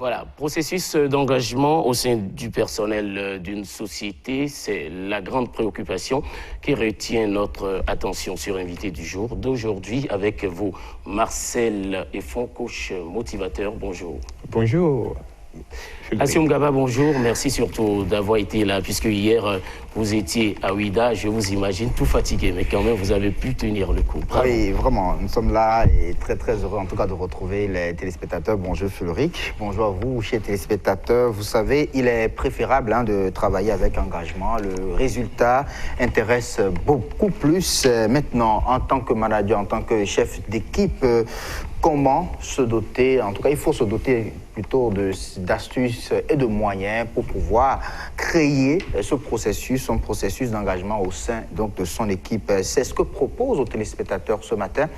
Voilà, processus d'engagement au sein du personnel d'une société, c'est la grande préoccupation qui retient notre attention sur l'invité du jour d'aujourd'hui avec vous, Marcel Effon, coach motivateur. Bonjour. Bonjour. Assioum Gaba, bonjour. Merci surtout d'avoir été là, puisque hier, vous étiez à Ouida. Je vous imagine tout fatigué, mais quand même, vous avez pu tenir le coup. Bravo. Oui, vraiment, nous sommes là et très très heureux en tout cas de retrouver les téléspectateurs. Bonjour Fulric, bonjour à vous, chers téléspectateurs. Vous savez, il est préférable de travailler avec engagement. Le résultat intéresse beaucoup plus maintenant en tant que manager, en tant que chef d'équipe. Comment se doter, en tout cas il faut se doter plutôt d'astuces et de moyens pour pouvoir créer ce processus, son processus d'engagement au sein donc, de son équipe. C'est ce que propose aux téléspectateurs ce matin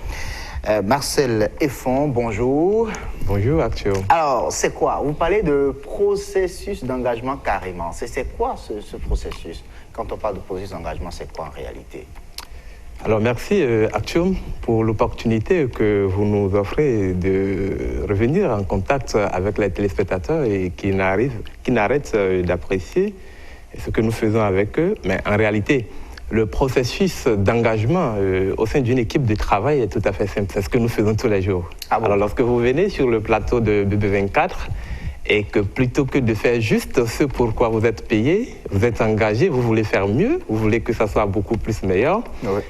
Marcel Effon, bonjour. Bonjour Arthur. Alors c'est quoi? Vous parlez de processus d'engagement carrément. C'est quoi ce processus? Quand on parle de processus d'engagement, c'est quoi en réalité? Alors merci Arthur pour l'opportunité que vous nous offrez de revenir en contact avec les téléspectateurs et qui n'arrêtent d'apprécier ce que nous faisons avec eux. Mais en réalité, le processus d'engagement au sein d'une équipe de travail est tout à fait simple. C'est ce que nous faisons tous les jours. Ah bon? Alors lorsque vous venez sur le plateau de BB24, et que plutôt que de faire juste ce pour quoi vous êtes payé, vous êtes engagé, vous voulez faire mieux, vous voulez que ça soit beaucoup plus meilleur,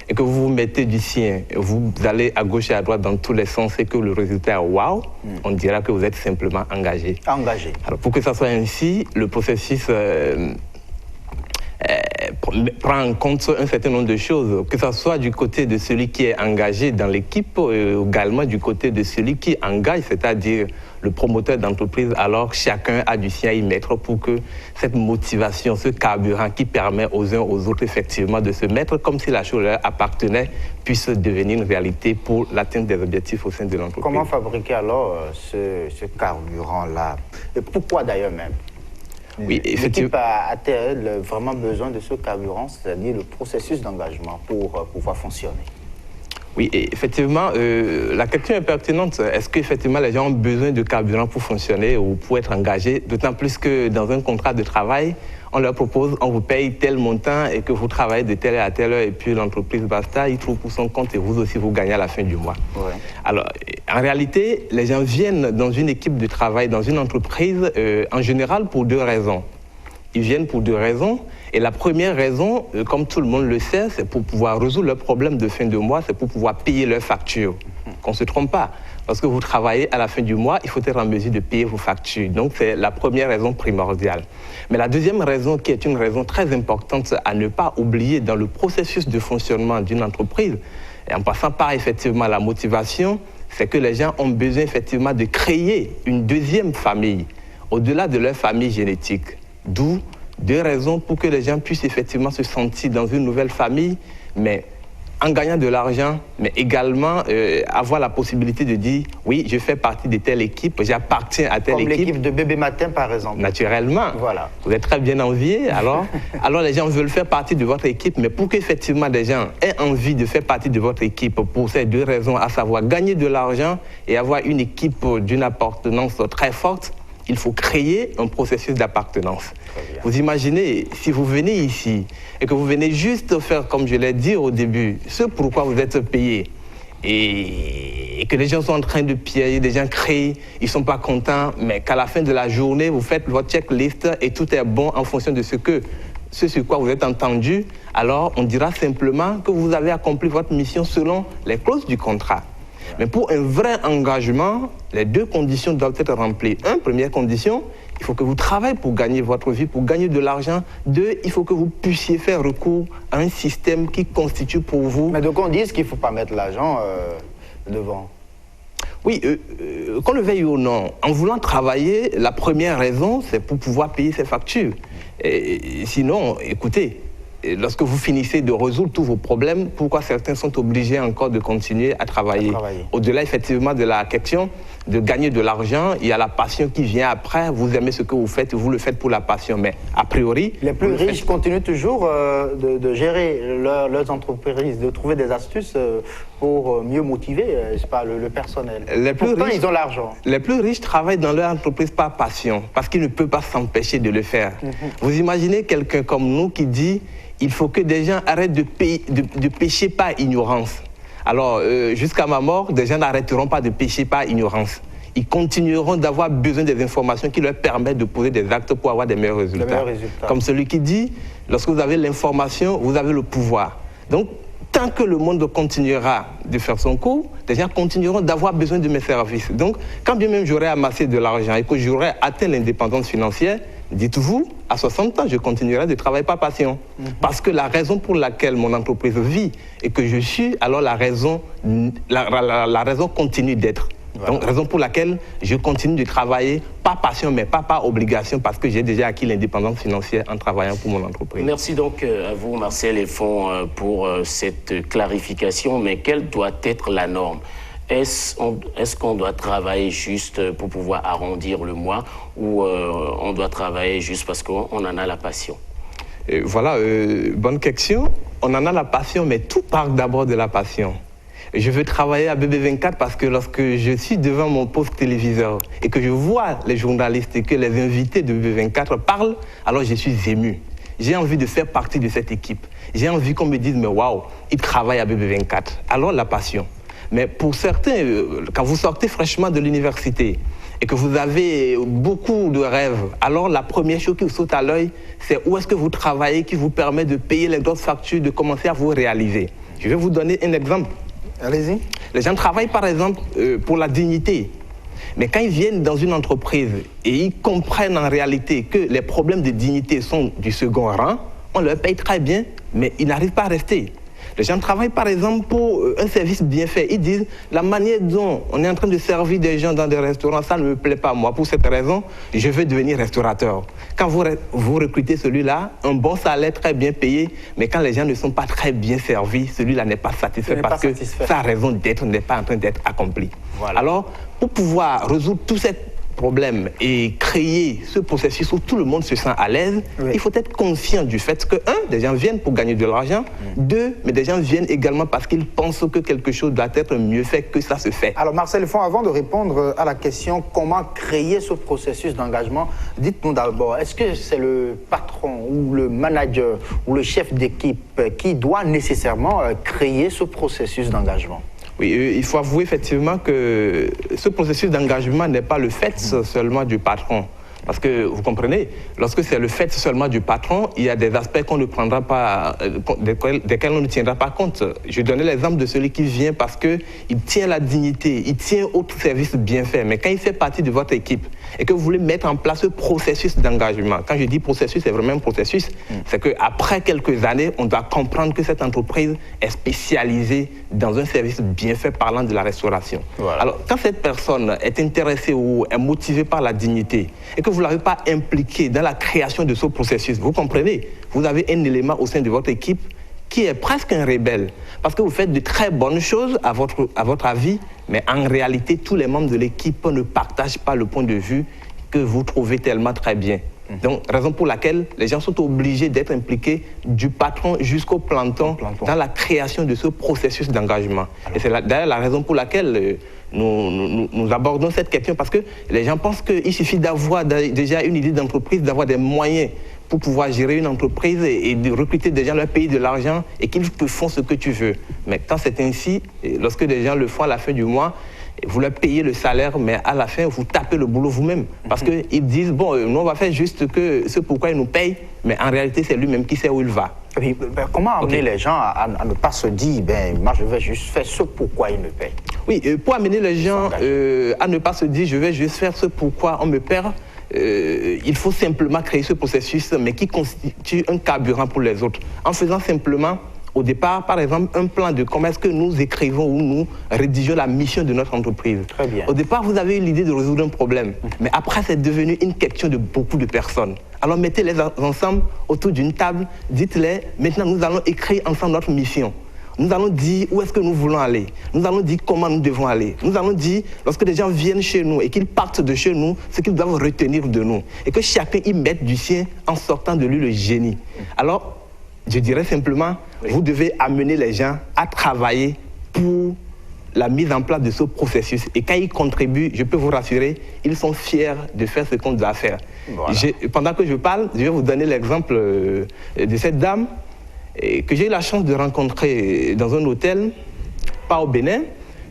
et que vous vous mettez du sien, vous allez à gauche et à droite dans tous les sens et que le résultat est waouh, on dira que vous êtes simplement engagé. Engagé. Alors pour que ça soit ainsi, le processus prend en compte un certain nombre de choses, que ce soit du côté de celui qui est engagé dans l'équipe, également du côté de celui qui engage, c'est-à-dire le promoteur d'entreprise. Alors chacun a du sien à y mettre pour que cette motivation, ce carburant qui permet aux uns aux autres effectivement de se mettre comme si la chose leur appartenait, puisse devenir une réalité pour l'atteinte des objectifs au sein de l'entreprise. Comment fabriquer alors ce carburant-là? Et pourquoi d'ailleurs même? Oui, l'équipe a-t-elle vraiment besoin de ce carburant, c'est-à-dire le processus d'engagement pour pouvoir fonctionner? Oui, effectivement, la question est pertinente. Est-ce qu'effectivement les gens ont besoin de carburant pour fonctionner ou pour être engagés? D'autant plus que dans un contrat de travail, on leur propose, on vous paye tel montant et que vous travaillez de telle heure à telle heure et puis l'entreprise basta, il trouve pour son compte et vous aussi vous gagnez à la fin du mois. Ouais. Alors, en réalité, les gens viennent dans une équipe de travail, dans une entreprise, en général pour deux raisons. Ils viennent pour deux raisons. Et la première raison, comme tout le monde le sait, c'est pour pouvoir résoudre leurs problèmes de fin de mois, c'est pour pouvoir payer leurs factures. Qu'on ne se trompe pas. Lorsque vous travaillez à la fin du mois, il faut être en mesure de payer vos factures. Donc c'est la première raison primordiale. Mais la deuxième raison, qui est une raison très importante à ne pas oublier dans le processus de fonctionnement d'une entreprise, et en passant par effectivement la motivation, c'est que les gens ont besoin effectivement de créer une deuxième famille, au-delà de leur famille génétique. D'où deux raisons pour que les gens puissent effectivement se sentir dans une nouvelle famille, mais en gagnant de l'argent, mais également avoir la possibilité de dire « oui, je fais partie de telle équipe, j'appartiens à telle équipe ». Comme l'équipe de Bébé Matin, par exemple. Naturellement. Voilà. Vous êtes très bien envié. Alors les gens veulent faire partie de votre équipe, mais pour qu'effectivement des gens aient envie de faire partie de votre équipe, pour ces deux raisons, à savoir gagner de l'argent et avoir une équipe d'une appartenance très forte, il faut créer un processus d'appartenance. Vous imaginez, si vous venez ici et que vous venez juste faire, comme je l'ai dit au début, ce pourquoi vous êtes payé, et que les gens sont en train de piller, des gens crient, ils ne sont pas contents, mais qu'à la fin de la journée, vous faites votre checklist et tout est bon en fonction de ce sur quoi vous êtes entendu, alors on dira simplement que vous avez accompli votre mission selon les clauses du contrat. Mais pour un vrai engagement, les deux conditions doivent être remplies. Première condition, il faut que vous travaillez pour gagner votre vie, pour gagner de l'argent. Deux, il faut que vous puissiez faire recours à un système qui constitue pour vous... Mais donc on dit qu'il ne faut pas mettre l'argent devant. Oui, qu'on le veuille ou non, en voulant travailler, la première raison, c'est pour pouvoir payer ses factures. Et sinon, écoutez, lorsque vous finissez de résoudre tous vos problèmes, pourquoi certains sont obligés encore de continuer à travailler? Au-delà, effectivement, de la question, de gagner de l'argent, il y a la passion qui vient après. Vous aimez ce que vous faites, vous le faites pour la passion. Mais a priori... Les plus riches continuent toujours de gérer leurs entreprises, de trouver des astuces pour mieux motiver le personnel. Pourtant, ils ont l'argent. Les plus riches travaillent dans leur entreprise par passion, parce qu'ils ne peuvent pas s'empêcher de le faire. Vous imaginez quelqu'un comme nous qui dit il faut que des gens arrêtent de pécher par ignorance. Alors, jusqu'à ma mort, des gens n'arrêteront pas de pécher par ignorance. Ils continueront d'avoir besoin des informations qui leur permettent de poser des actes pour avoir des meilleurs résultats. Comme celui qui dit, lorsque vous avez l'information, vous avez le pouvoir. Donc, tant que le monde continuera de faire son cours, les gens continueront d'avoir besoin de mes services. Donc, quand bien même j'aurais amassé de l'argent et que j'aurais atteint l'indépendance financière, dites-vous, à 60 ans, je continuerai de travailler par passion. Parce que la raison pour laquelle mon entreprise vit et que je suis, alors la raison continue d'être. Voilà. Donc, raison pour laquelle je continue de travailler par passion, mais pas par obligation, parce que j'ai déjà acquis l'indépendance financière en travaillant pour mon entreprise. Merci donc à vous, Marcel Effon, pour cette clarification. Mais quelle doit être la norme ? Est-ce qu'on doit travailler juste pour pouvoir arrondir le mois ou on doit travailler juste parce qu'on en a la passion? Voilà, bonne question. On en a la passion, mais tout part d'abord de la passion. Je veux travailler à BB24 parce que lorsque je suis devant mon poste téléviseur et que je vois les journalistes et que les invités de BB24 parlent, alors je suis ému. J'ai envie de faire partie de cette équipe. J'ai envie qu'on me dise, mais waouh, ils travaillent à BB24. Alors la passion. Mais pour certains, quand vous sortez fraîchement de l'université et que vous avez beaucoup de rêves, alors la première chose qui vous saute à l'œil, c'est où est-ce que vous travaillez qui vous permet de payer les grosses factures, de commencer à vous réaliser. Je vais vous donner un exemple. Allez-y. Les gens travaillent par exemple pour la dignité. Mais quand ils viennent dans une entreprise et ils comprennent en réalité que les problèmes de dignité sont du second rang, on leur paye très bien, mais ils n'arrivent pas à rester. Les gens travaillent par exemple pour un service bien fait. Ils disent la manière dont on est en train de servir des gens dans des restaurants, ça ne me plaît pas. Moi, pour cette raison, je veux devenir restaurateur. Quand vous recrutez celui-là, un bon salaire très bien payé, mais quand les gens ne sont pas très bien servis, celui-là n'est pas satisfait parce que sa raison d'être n'est pas en train d'être accomplie. Voilà. Alors, pour pouvoir résoudre tout cette problème et créer ce processus où tout le monde se sent à l'aise, il faut être conscient du fait que, des gens viennent pour gagner de l'argent, mais des gens viennent également parce qu'ils pensent que quelque chose doit être mieux fait que ça se fait. Alors Marcel Effon, avant de répondre à la question comment créer ce processus d'engagement, dites-nous d'abord, est-ce que c'est le patron ou le manager ou le chef d'équipe qui doit nécessairement créer ce processus d'engagement ? Oui, il faut avouer effectivement que ce processus d'engagement n'est pas le fait seulement du patron. Parce que, vous comprenez, lorsque c'est le fait seulement du patron, il y a des aspects qu'on ne prendra pas, desquels on ne tiendra pas compte. Je donnais l'exemple de celui qui vient parce qu'il tient la dignité, il tient autre service bien fait. Mais quand il fait partie de votre équipe et que vous voulez mettre en place ce processus d'engagement, quand je dis processus, c'est vraiment un processus, c'est qu'après quelques années, on doit comprendre que cette entreprise est spécialisée dans un service bien fait parlant de la restauration. Voilà. Alors, quand cette personne est intéressée ou est motivée par la dignité et que vous ne l'avez pas impliqué dans la création de ce processus, vous comprenez, vous avez un élément au sein de votre équipe qui est presque un rebelle. Parce que vous faites de très bonnes choses à votre avis, mais en réalité, tous les membres de l'équipe ne partagent pas le point de vue que vous trouvez tellement très bien. Donc, raison pour laquelle les gens sont obligés d'être impliqués du patron jusqu'au planton dans la création de ce processus d'engagement. Et c'est d'ailleurs la raison pour laquelle nous abordons cette question, parce que les gens pensent qu'il suffit d'avoir déjà une idée d'entreprise, d'avoir des moyens pour pouvoir gérer une entreprise et de recruter des gens, leur payer de l'argent et qu'ils te font ce que tu veux. Mais quand c'est ainsi, lorsque des gens le font à la fin du mois, vous leur payez le salaire, mais à la fin, vous tapez le boulot vous-même. Parce qu'ils disent, bon, nous, on va faire juste ce pourquoi ils nous payent, mais en réalité, c'est lui-même qui sait où il va. Oui, comment amener les gens à ne pas se dire, moi, je vais juste faire ce pourquoi ils me payent? Oui, pour amener les gens à ne pas se dire, je vais juste faire ce pourquoi on me paie, il faut simplement créer ce processus, mais qui constitue un carburant pour les autres. En faisant simplement, au départ, par exemple, un plan de comment est-ce que nous écrivons ou nous rédigeons la mission de notre entreprise. Très bien. Au départ, vous avez eu l'idée de résoudre un problème, mais après, c'est devenu une question de beaucoup de personnes. Alors, mettez-les ensemble autour d'une table, dites-les, maintenant, nous allons écrire ensemble notre mission. Nous allons dire où est-ce que nous voulons aller. Nous allons dire comment nous devons aller. Nous allons dire, lorsque des gens viennent chez nous et qu'ils partent de chez nous, ce qu'ils doivent retenir de nous. Et que chacun y mette du sien en sortant de lui le génie. Alors, je dirais simplement, vous devez amener les gens à travailler pour la mise en place de ce processus. Et quand ils contribuent, je peux vous rassurer, ils sont fiers de faire ce qu'on doit faire. Voilà. Pendant que je parle, je vais vous donner l'exemple de cette dame que j'ai eu la chance de rencontrer dans un hôtel, pas au Bénin.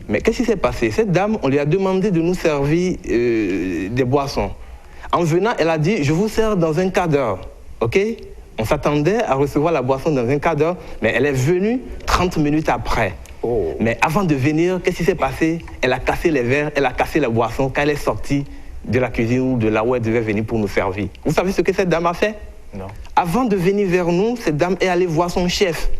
Mais qu'est-ce qui s'est passé? Cette dame, on lui a demandé de nous servir des boissons. En venant, elle a dit, je vous sers dans un quart d'heure. OK? On s'attendait à recevoir la boisson dans un quart d'heure, mais elle est venue 30 minutes après. Oh. Mais avant de venir, qu'est-ce qui s'est passé? Elle a cassé les verres, elle a cassé la boisson quand elle est sortie de la cuisine ou de là où elle devait venir pour nous servir. Vous savez ce que cette dame a fait? Non. Avant de venir vers nous, cette dame est allée voir son chef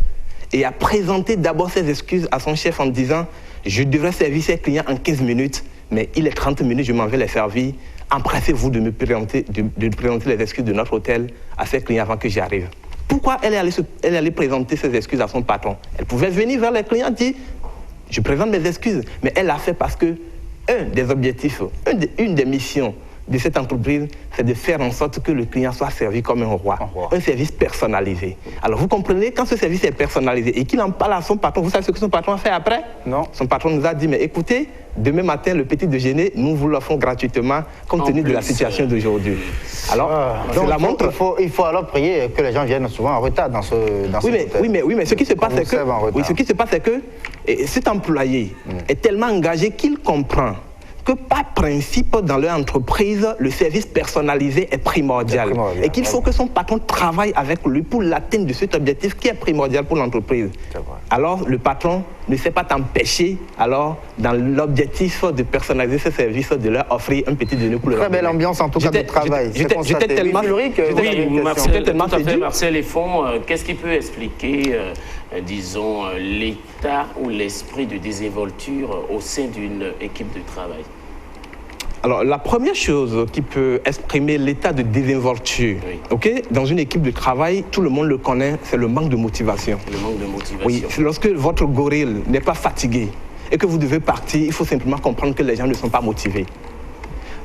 et a présenté d'abord ses excuses à son chef en disant « Je devrais servir ses clients en 15 minutes, mais il est 30 minutes, je m'en vais les servir. Empressez-vous de me présenter, de présenter les excuses de notre hôtel à ses clients avant que j'y arrive. » Pourquoi elle allait présenter ses excuses à son patron? Elle pouvait venir vers les clients et dire « Je présente mes excuses ». Mais elle l'a fait parce que un des objectifs, une des missions de cette entreprise, c'est de faire en sorte que le client soit servi comme un roi. Un service personnalisé. Alors vous comprenez, quand ce service est personnalisé et qu'il en parle à son patron, vous savez ce que son patron a fait après? Non. Son patron nous a dit, mais écoutez, demain matin, le petit déjeuner, nous vous l'offrons gratuitement, compte tenu de la situation d'aujourd'hui. Alors, donc la montre, il faut alors prier que les gens viennent souvent en retard dans ce oui, mais ce qui se passe, c'est que cet employé est tellement engagé qu'il comprend que par principe, dans leur entreprise, le service personnalisé est primordial. Et qu'il faut que son patron travaille avec lui pour l'atteinte de cet objectif qui est primordial pour l'entreprise. Alors, le patron ne sait pas t'empêcher, alors, dans l'objectif de personnaliser ce service, de leur offrir un petit déjeuner pour le Très belle ambiance, en tout cas, de travail. J'étais tellement... Marcel Effon, qu'est-ce qui peut expliquer, disons, l'état ou l'esprit de désinvolture au sein d'une équipe de travail? Alors, la première chose qui peut exprimer l'état de désinvolture, dans une équipe de travail, tout le monde le connaît, c'est le manque de motivation. Le manque de motivation. Oui, lorsque votre gorille n'est pas fatigué et que vous devez partir, il faut simplement comprendre que les gens ne sont pas motivés.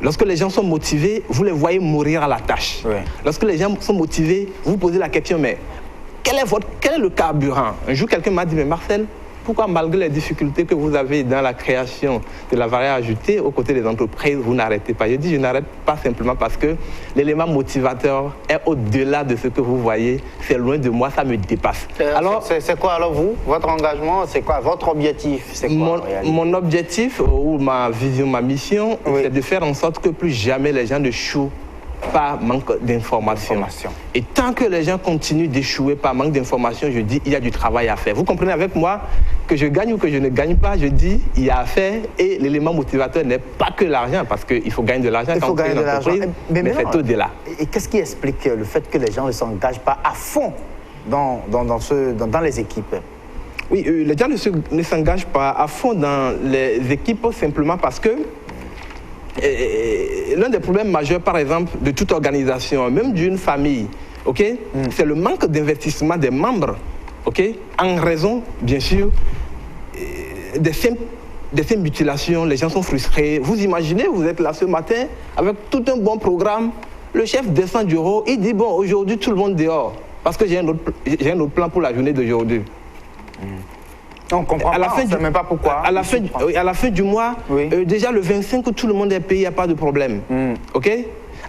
Lorsque les gens sont motivés, vous les voyez mourir à la tâche. Oui. Lorsque les gens sont motivés, vous vous posez la question, mais quel est le carburant? Un jour, quelqu'un m'a dit, mais Marcel, pourquoi malgré les difficultés que vous avez dans la création de la valeur ajoutée aux côtés des entreprises, vous n'arrêtez pas? Je dis, je n'arrête pas simplement parce que l'élément motivateur est au-delà de ce que vous voyez. C'est loin de moi, ça me dépasse. Alors, c'est quoi alors vous? Votre engagement, c'est quoi? Votre objectif, c'est quoi? Mon objectif ou ma vision, ma mission, c'est de faire en sorte que plus jamais les gens ne échouent par manque d'information. Et tant que les gens continuent d'échouer par manque d'information, je dis il y a du travail à faire. Vous comprenez avec moi que je gagne ou que je ne gagne pas, je dis il y a à faire et l'élément motivateur n'est pas que l'argent parce qu'il faut gagner de l'argent quand on crée une entreprise, mais c'est au-delà. Et qu'est-ce qui explique le fait que les gens ne s'engagent pas à fond dans les équipes? Oui, les gens ne s'engagent pas à fond dans les équipes simplement parce que l'un des problèmes majeurs, par exemple, de toute organisation, même d'une famille, c'est le manque d'investissement des membres, en raison, bien sûr, des simples mutilations. Les gens sont frustrés. Vous imaginez, vous êtes là ce matin avec tout un bon programme, le chef descend du haut, il dit, bon, aujourd'hui, tout le monde dehors, parce que j'ai un autre plan pour la journée d'aujourd'hui. On comprend pas, on ne sait même pas pourquoi. À la fin du mois, déjà le 25, tout le monde est payé, il n'y a pas de problème.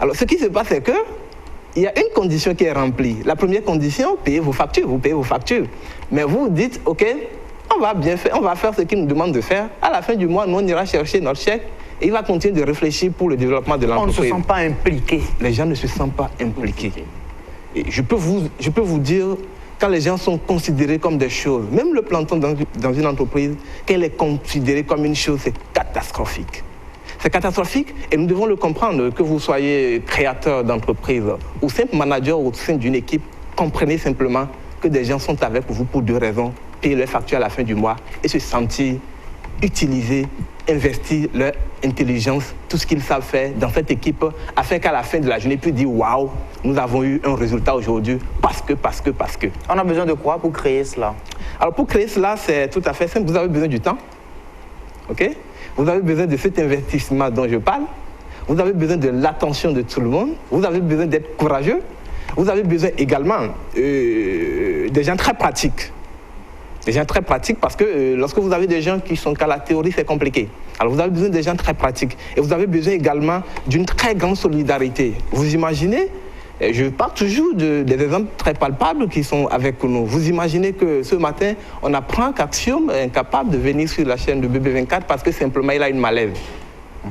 Alors, ce qui se passe, c'est qu'il y a une condition qui est remplie. La première condition, payez vos factures, vous payez vos factures. Mais vous dites, OK, on va bien faire, on va faire ce qu'il nous demande de faire. À la fin du mois, nous, on ira chercher notre chèque et il va continuer de réfléchir pour le développement de l'entreprise. On ne se sent pas impliqué. Les gens ne se sentent pas impliqués. Et je peux vous dire, quand les gens sont considérés comme des choses, même le planton dans une entreprise, quand il est considéré comme une chose, c'est catastrophique. C'est catastrophique et nous devons le comprendre, que vous soyez créateur d'entreprise ou simple manager au sein d'une équipe, comprenez simplement que des gens sont avec vous pour deux raisons, payer leurs factures à la fin du mois et se sentir utilisés, investir leur intelligence, tout ce qu'ils savent faire dans cette équipe, afin qu'à la fin de la journée, ils puissent dire « Waouh, nous avons eu un résultat aujourd'hui parce que. » On a besoin de quoi pour créer cela? Alors pour créer cela, c'est tout à fait simple. Vous avez besoin du temps. OK? Vous avez besoin de cet investissement dont je parle. Vous avez besoin de l'attention de tout le monde. Vous avez besoin d'être courageux. Vous avez besoin également des gens très pratiques. Des gens très pratiques parce que lorsque vous avez des gens qui sont qu'à la théorie, c'est compliqué. Alors vous avez besoin des gens très pratiques. Et vous avez besoin également d'une très grande solidarité. Vous imaginez, je parle toujours des exemples très palpables qui sont avec nous. Vous imaginez que ce matin, on apprend qu'Axiom est incapable de venir sur la chaîne de BB24 parce que simplement il a une malaise.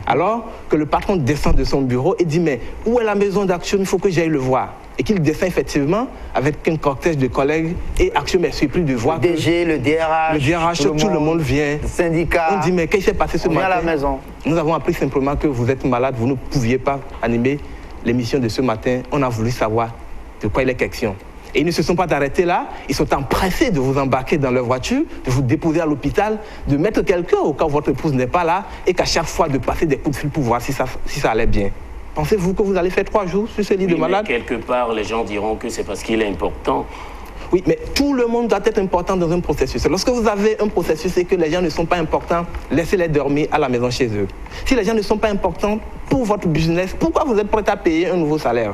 Alors que le patron descend de son bureau et dit « Mais où est la maison d'Axiom? Il faut que j'aille le voir. » Et qu'il descend effectivement avec un cortège de collègues et Axiom est surpris de voir le DG, le DRH, tout le monde vient. Le syndicat. On dit « Mais qu'est-ce qui s'est passé ce matin ?» à la maison. Nous avons appris simplement que vous êtes malade, vous ne pouviez pas animer l'émission de ce matin. On a voulu savoir de quoi il est question. Et ils ne se sont pas arrêtés là, ils sont empressés de vous embarquer dans leur voiture, de vous déposer à l'hôpital, de mettre quelqu'un au cas où votre épouse n'est pas là et qu'à chaque fois de passer des coups de fil pour voir si ça allait bien. Pensez-vous que vous allez faire 3 jours sur ce lit de malade? Quelque part, les gens diront que c'est parce qu'il est important. Oui, mais tout le monde doit être important dans un processus. Lorsque vous avez un processus et que les gens ne sont pas importants, laissez-les dormir à la maison chez eux. Si les gens ne sont pas importants pour votre business, pourquoi vous êtes prêt à payer un nouveau salaire?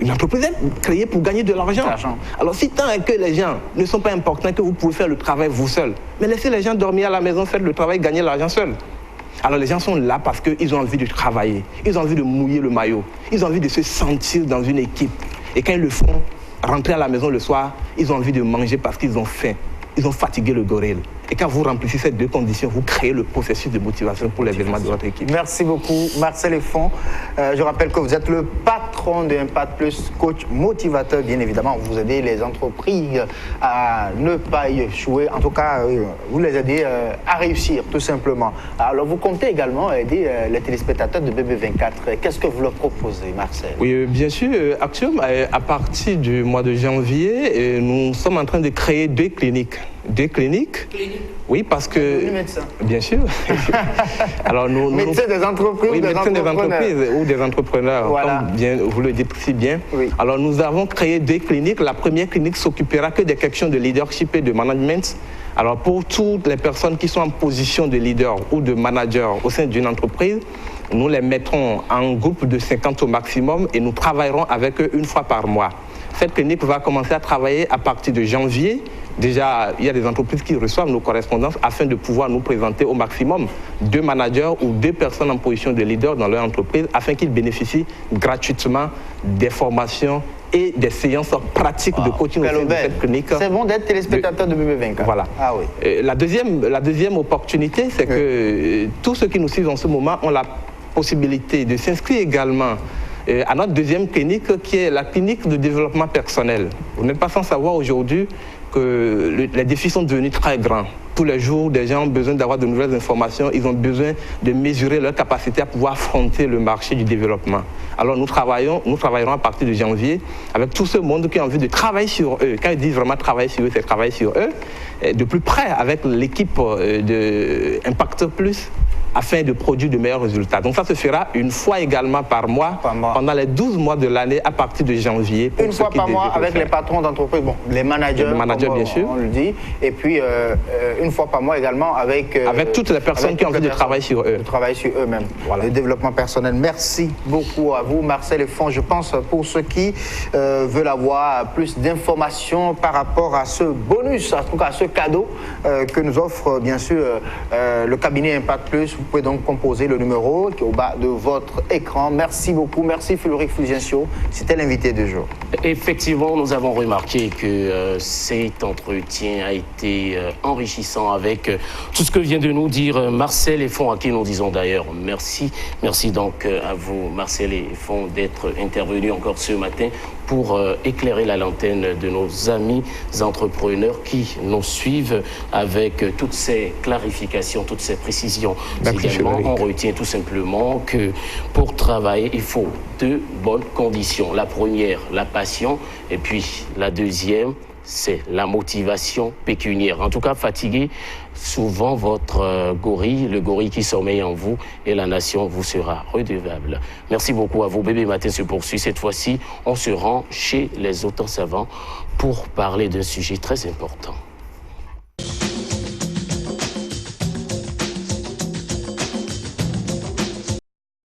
Une entreprise est créée pour gagner de l'argent. Alors si tant est que les gens ne sont pas importants, que vous pouvez faire le travail vous seul, mais laissez les gens dormir à la maison, faire le travail, gagner l'argent seul. Alors les gens sont là parce qu'ils ont envie de travailler, ils ont envie de mouiller le maillot, ils ont envie de se sentir dans une équipe. Et quand ils le font, rentrer à la maison le soir, ils ont envie de manger parce qu'ils ont faim. Ils ont fatigué le gorille. Et quand vous remplissez ces 2 conditions, vous créez le processus de motivation pour l'événement de votre équipe. Merci beaucoup, Marcel Effon. Je rappelle que vous êtes le patron de Impact Plus, coach motivateur, bien évidemment. Vous aidez les entreprises à ne pas y échouer. En tout cas, vous les aidez à réussir, tout simplement. Alors, vous comptez également aider les téléspectateurs de BB24. Qu'est-ce que vous leur proposez, Marcel? Oui, bien sûr. Axiom, à partir du mois de janvier, nous sommes en train de créer 2 cliniques. 2 cliniques? Oui, parce que... Les médecins. Bien sûr. Alors, médecins des entreprises, oui, médecins des entreprises ou des entrepreneurs, voilà. Comme bien, vous le dites si bien. Oui. Alors, nous avons créé 2 cliniques. La première clinique s'occupera que des questions de leadership et de management. Alors, pour toutes les personnes qui sont en position de leader ou de manager au sein d'une entreprise, nous les mettrons en groupe de 50 au maximum et nous travaillerons avec eux 1 fois par mois. Cette clinique va commencer à travailler à partir de janvier. Déjà, il y a des entreprises qui reçoivent nos correspondances afin de pouvoir nous présenter au maximum 2 managers ou 2 personnes en position de leader dans leur entreprise afin qu'ils bénéficient gratuitement des formations et des séances pratiques de coaching au sein de cette clinique. C'est bon d'être téléspectateur de BB24. Voilà. Ah oui. La deuxième opportunité, c'est que tous ceux qui nous suivent en ce moment ont la possibilité de s'inscrire également à notre 2e clinique qui est la clinique de développement personnel. Vous n'êtes pas sans savoir aujourd'hui que les défis sont devenus très grands. Tous les jours, des gens ont besoin d'avoir de nouvelles informations, ils ont besoin de mesurer leur capacité à pouvoir affronter le marché du développement. Alors nous travaillerons à partir de janvier avec tout ce monde qui a envie de travailler sur eux. Quand ils disent vraiment travailler sur eux, c'est travailler sur eux, de plus près avec l'équipe de Impact Plus, afin de produire de meilleurs résultats. Donc ça se fera 1 fois également par mois, pendant les 12 mois de l'année à partir de janvier. 1 fois par mois avec les patrons d'entreprise, bon, les managers, bien sûr. On le dit, et puis 1 fois par mois également avec toutes les personnes qui ont envie de travailler sur eux. De travailler sur eux-mêmes. Voilà. Le développement personnel. Merci beaucoup à vous, Marcel Effon. Je pense pour ceux qui veulent avoir plus d'informations par rapport à ce bonus, en tout cas à ce cadeau que nous offre bien sûr le cabinet Impact Plus. Vous pouvez donc composer le numéro qui est au bas de votre écran. Merci beaucoup. Merci Fulric Fulgencio. C'était l'invité du jour. Effectivement, nous avons remarqué que cet entretien a été enrichissant avec tout ce que vient de nous dire Marcel Effon, à qui nous disons d'ailleurs merci. Merci donc à vous, Marcel Effon, d'être intervenu encore ce matin pour éclairer la lanterne de nos amis entrepreneurs qui nous suivent avec toutes ces clarifications, toutes ces précisions. Également, on retient tout simplement que pour travailler, il faut 2 bonnes conditions. La première, la passion, et puis la deuxième, c'est la motivation pécuniaire. En tout cas, fatiguez souvent votre gorille, le gorille qui sommeille en vous, et la nation vous sera redevable. Merci beaucoup à vous. Bébé Matin se poursuit. Cette fois-ci, on se rend chez les auteurs savants pour parler d'un sujet très important.